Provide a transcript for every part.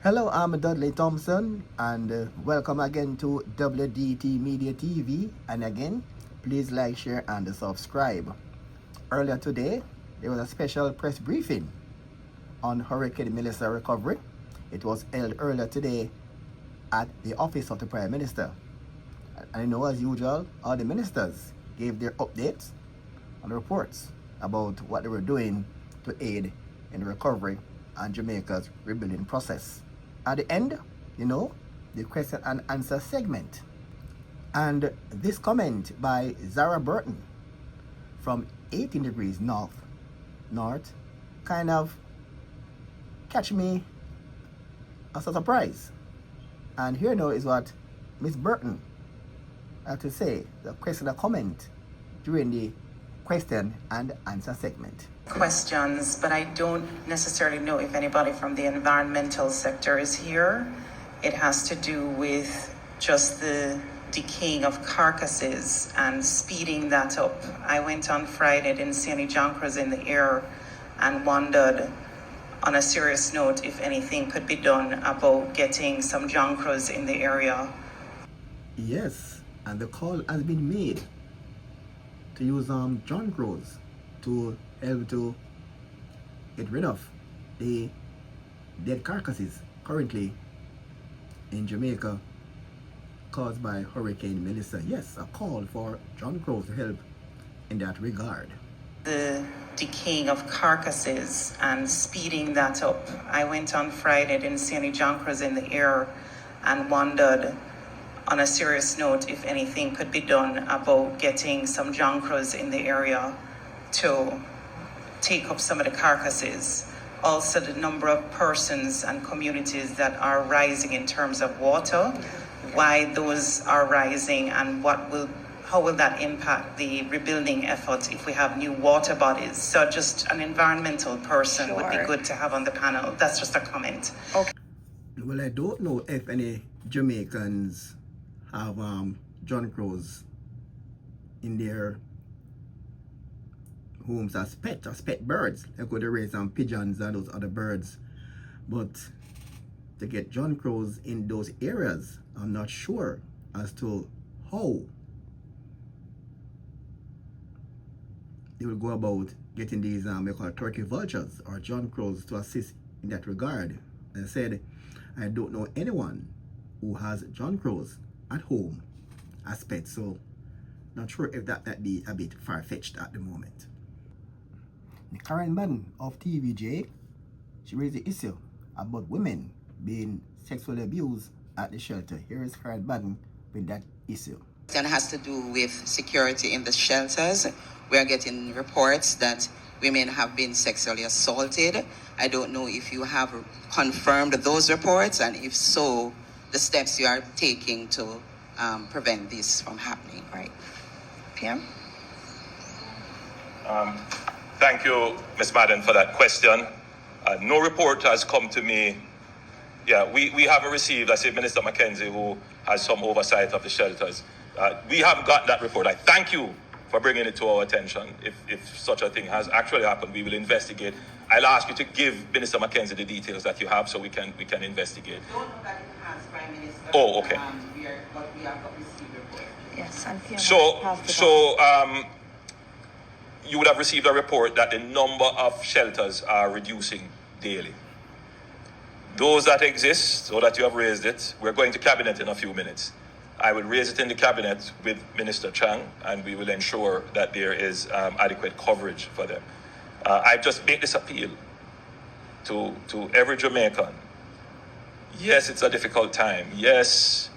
Hello, I'm Dudley Thompson, and welcome again to WDT Media TV. And again, please like, share, and subscribe. Earlier today, there was a special press briefing on Hurricane Melissa recovery. It was held earlier today at the office of the Prime Minister. And I know, as usual, all the ministers gave their updates and reports about what they were doing to aid in the recovery and Jamaica's rebuilding process. At the end, the question and answer segment. And this comment by Zara Burton from 18 degrees north kind of catch me as a surprise. And here now is what Miss Burton had to say, the question or comment during the question and answer segment. Questions, but I don't necessarily know if anybody from the environmental sector is here. It has to do with just the decaying of carcasses and speeding that up. I went on Friday, didn't see any junkers in the air, and wondered on a serious note if anything could be done about getting some junkers in the area. Yes, and the call has been made to use John Crows to help to get rid of the dead carcasses currently in Jamaica caused by Hurricane Melissa. Yes, a call for John Crows to help in that regard. The decaying of carcasses and speeding that up. I went on Friday, didn't see any junkers in the air, and wondered on a serious note if anything could be done about getting some junkers in the area to take up some of the carcasses. Also, the number of persons and communities that are rising in terms of water, why those are rising, and how will that impact the rebuilding effort if we have new water bodies. So just an environmental person would be good to have on the panel. That's just a comment. Okay. Well, I don't know if any Jamaicans have John Crows in their homes as pet birds. They could raise some pigeons and those other birds, but to get John Crows in those areas, I'm not sure as to how they will go about getting these we call turkey vultures or John Crows to assist in that regard. I said I don't know anyone who has John Crows at home as pets, so not sure if that be a bit far-fetched at the moment. Karen Madden of TVJ, she raised the issue about women being sexually abused at the shelter. Here is Karen Madden with that issue. It has to do with security in the shelters. We are getting reports that women have been sexually assaulted. I don't know if you have confirmed those reports, and if so, the steps you are taking to prevent this from happening, right? PM? Thank you, Ms. Madden, for that question. No report has come to me. Yeah, we haven't received, I say Minister Mackenzie, who has some oversight of the shelters. We haven't got that report. I thank you for bringing it to our attention. If such a thing has actually happened, we will investigate. I'll ask you to give Minister Mackenzie the details that you have so we can investigate. I don't know that it has, Prime Minister. Oh, okay. But we have received the report. Yes, and PM So you would have received a report that the number of shelters are reducing daily. Those that exist, so that you have raised it, we're going to cabinet in a few minutes. I will raise it in the cabinet with Minister Chang, and we will ensure that there is adequate coverage for them. I've just made this appeal to every Jamaican. Yes, it's a difficult time. Yes,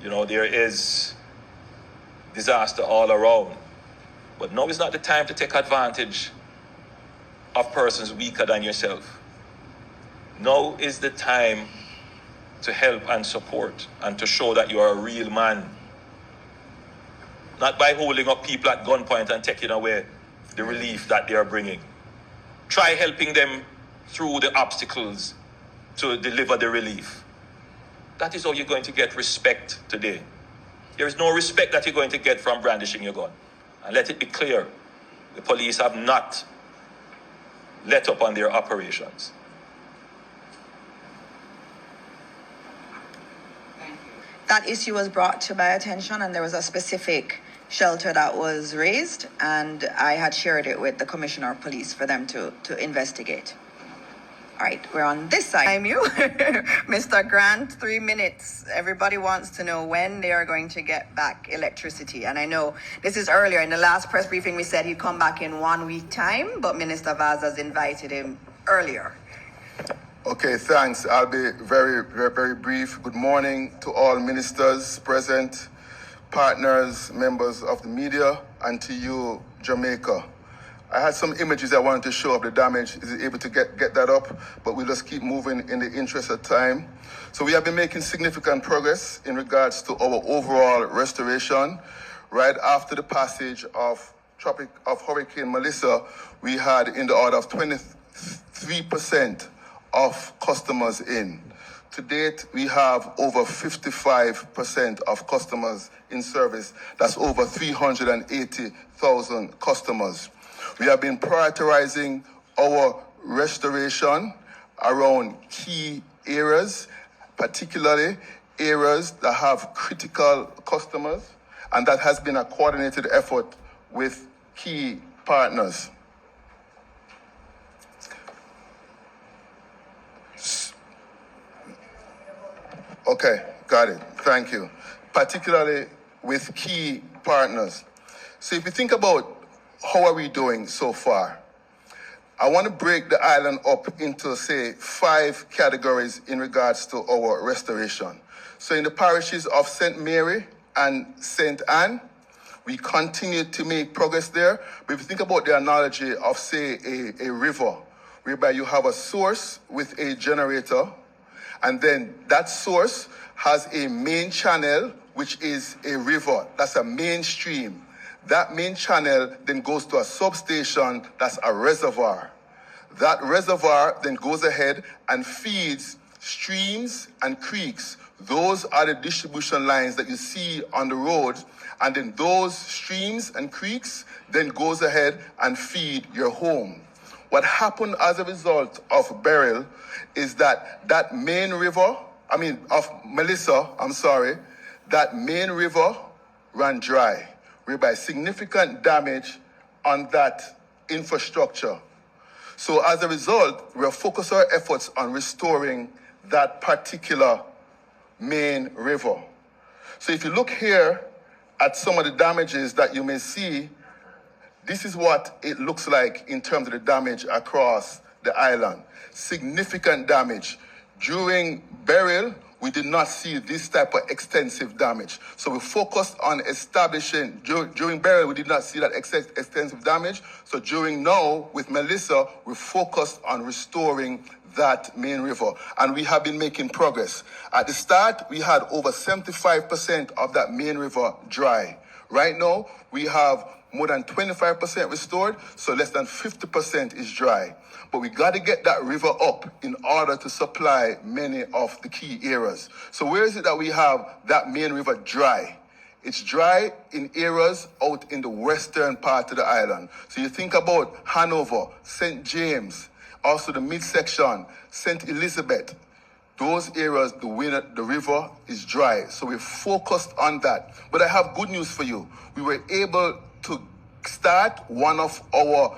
there is disaster all around. But now is not the time to take advantage of persons weaker than yourself. Now is the time to help and support and to show that you are a real man. Not by holding up people at gunpoint and taking away the relief that they are bringing. Try helping them through the obstacles to deliver the relief. That is how you're going to get respect today. There is no respect that you're going to get from brandishing your gun. And let it be clear, the police have not let up on their operations. that issue was brought to my attention, and there was a specific shelter that was raised, and I had shared it with the Commissioner of Police for them to investigate. All right, we're on this side. I'm you, Mr. Grant, 3 minutes. Everybody wants to know when they are going to get back electricity. And I know this is earlier. In the last press briefing, we said he'd come back in 1 week time, but Minister Vaz has invited him earlier. Okay, thanks. I'll be very, very, very brief. Good morning to all ministers present, partners, members of the media, and to you, Jamaica. I had some images I wanted to show of the damage. Is it able to get that up? But we'll just keep moving in the interest of time. So we have been making significant progress in regards to our overall restoration. Right after the passage of Hurricane Melissa, we had in the order of 23% of customers in. To date, we have over 55% of customers in service. That's over 380,000 customers. We have been prioritizing our restoration around key areas, particularly areas that have critical customers, and that has been a coordinated effort with key partners. Okay, got it. Thank you. Particularly with key partners. So if you think about how are we doing so far, I want to break the island up into, say, 5 categories in regards to our restoration. So in the parishes of St. Mary and St. Anne, we continue to make progress there. But if you think about the analogy of, say, a river, whereby you have a source with a generator, and then that source has a main channel, which is a river. That's a main stream. That main channel then goes to a substation, that's a reservoir. That reservoir then goes ahead and feeds streams and creeks. Those are the distribution lines that you see on the road. And then those streams and creeks then goes ahead and feed your home. What happened as a result of Beryl is that main river, of Melissa, that main river ran dry, whereby significant damage on that infrastructure. So as a result, we're focusing our efforts on restoring that particular main river. So if you look here at some of the damages that you may see, this is what it looks like in terms of the damage across the island. Significant damage. During Beryl, we did not see this type of extensive damage. So we focused on establishing, during Beryl, we did not see that extensive damage. So during now, with Melissa, we focused on restoring that main river. And we have been making progress. At the start, we had over 75% of that main river dry. Right now, we have more than 25% restored, so less than 50% is dry. But we got to get that river up in order to supply many of the key areas. So where is it that we have that main river dry? It's dry in areas out in the western part of the island. So you think about Hanover, St. James, also the midsection, St. Elizabeth. Those areas, the river is dry. So we focused on that. But I have good news for you. We were able to start one of our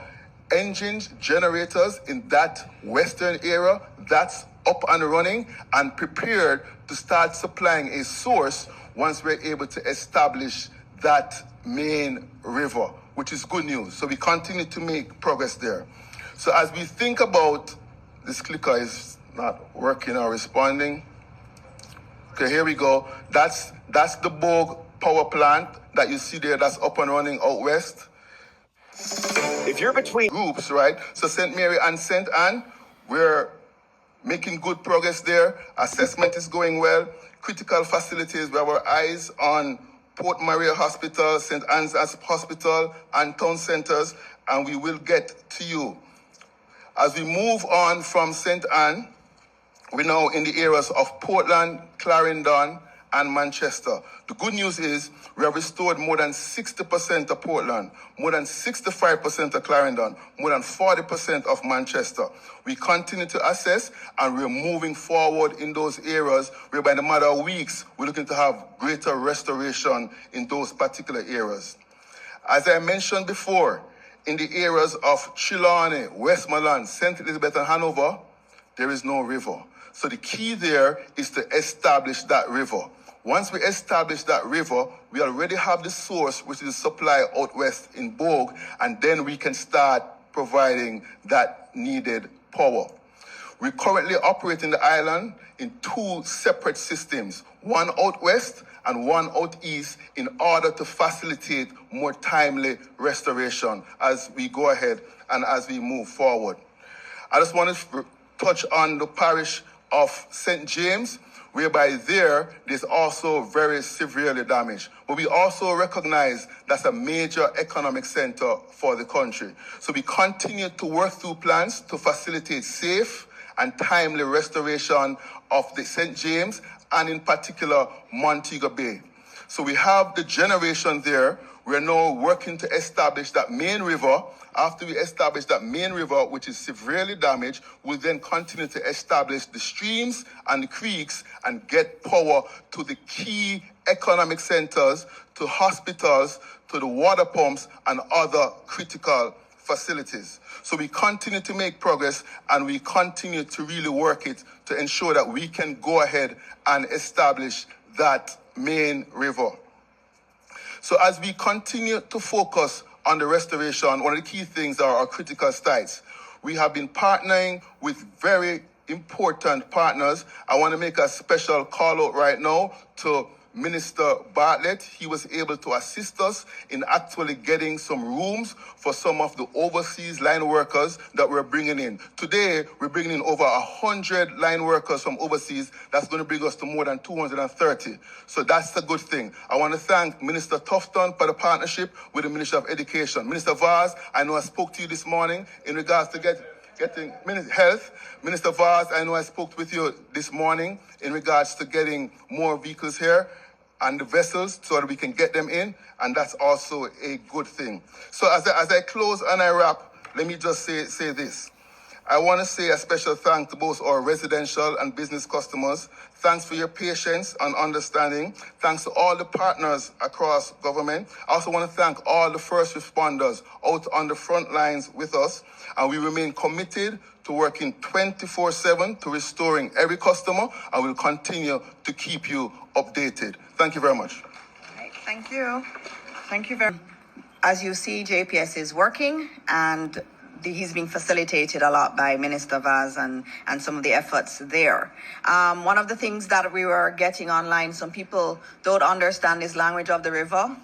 engines, generators in that western area. That's up and running and prepared to start supplying a source once we're able to establish that main river, which is good news. So we continue to make progress there. So as we think about, this clicker is not working or responding. Okay, here we go. That's the Bogue power plant that you see there, that's up and running out west. If you're between groups, right? So St. Mary and St. Anne, we're making good progress there. Assessment is going well. Critical facilities, we have our eyes on Port Maria Hospital, St. Anne's Hospital, and town centers, and we will get to you. As we move on from St. Anne, we're now in the areas of Portland, Clarendon, and Manchester. The good news is we have restored more than 60% of Portland, more than 65% of Clarendon, more than 40% of Manchester. We continue to assess and we're moving forward in those areas whereby in a matter of weeks, we're looking to have greater restoration in those particular areas. As I mentioned before, in the areas of Trelawney, Westmoreland, St. Elizabeth and Hanover, there is no river. So the key there is to establish that river. Once we establish that river, we already have the source, which is supply out west in Bogue, and then we can start providing that needed power. We currently operate in the island in 2 separate systems, one out west and one out east, in order to facilitate more timely restoration as we go ahead and as we move forward. I just want to touch on the parish of St. James, whereby there's also very severely damaged. But we also recognize that's a major economic center for the country. So we continue to work through plans to facilitate safe and timely restoration of the St. James and in particular Montego Bay. So we have the generation there. We're now working to establish that main river. After we establish that main river, which is severely damaged, we'll then continue to establish the streams and the creeks and get power to the key economic centers, to hospitals, to the water pumps and other critical facilities. So we continue to make progress and we continue to really work it to ensure that we can go ahead and establish that main river. So as we continue to focus on the restoration, one of the key things are our critical sites. We have been partnering with very important partners. I want to make a special call out right now to Minister Bartlett. He was able to assist us in actually getting some rooms for some of the overseas line workers that we're bringing in. Today, we're bringing in over 100 line workers from overseas. That's going to bring us to more than 230. So that's a good thing. I want to thank Minister Tufton for the partnership with the Ministry of Education. Minister Vaz, I know I spoke to you this morning in regards to getting health. Minister Vaz, I know I spoke with you this morning in regards to getting more vehicles here and the vessels so that we can get them in, and that's also a good thing. So as I close and I wrap, let me just say this. I want to say a special thanks to both our residential and business customers. Thanks for your patience and understanding. Thanks to all the partners across government. I also want to thank all the first responders out on the front lines with us. And we remain committed to working 24/7 to restoring every customer, and we'll continue to keep you updated. Thank you very much. Right, thank you. Thank you very much. As you see, JPS is working, and he's being facilitated a lot by Minister Vaz and some of the efforts there. One of the things that we were getting online, some people don't understand this language of the river.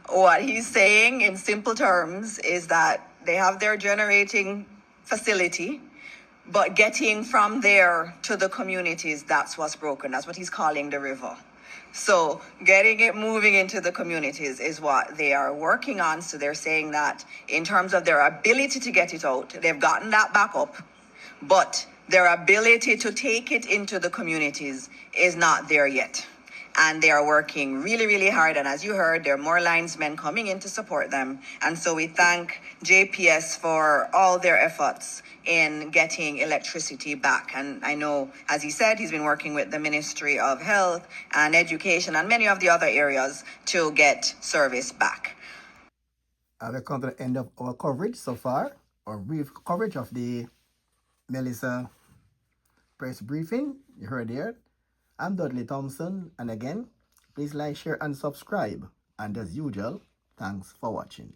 What he's saying in simple terms is that they have their generating facility, but getting from there to the communities, that's what's broken. That's what he's calling the river. So getting it moving into the communities is what they are working on. So they're saying that in terms of their ability to get it out, they've gotten that back up, but their ability to take it into the communities is not there yet. And they are working really, really hard. And as you heard, there are more linesmen coming in to support them. And so we thank JPS for all their efforts in getting electricity back. And I know, as he said, he's been working with the Ministry of Health and Education and many of the other areas to get service back. We come to the end of our coverage so far, or brief coverage of the Melissa press briefing. You heard it. I'm Dudley Thompson, and again, please like, share, and subscribe. And as usual, thanks for watching.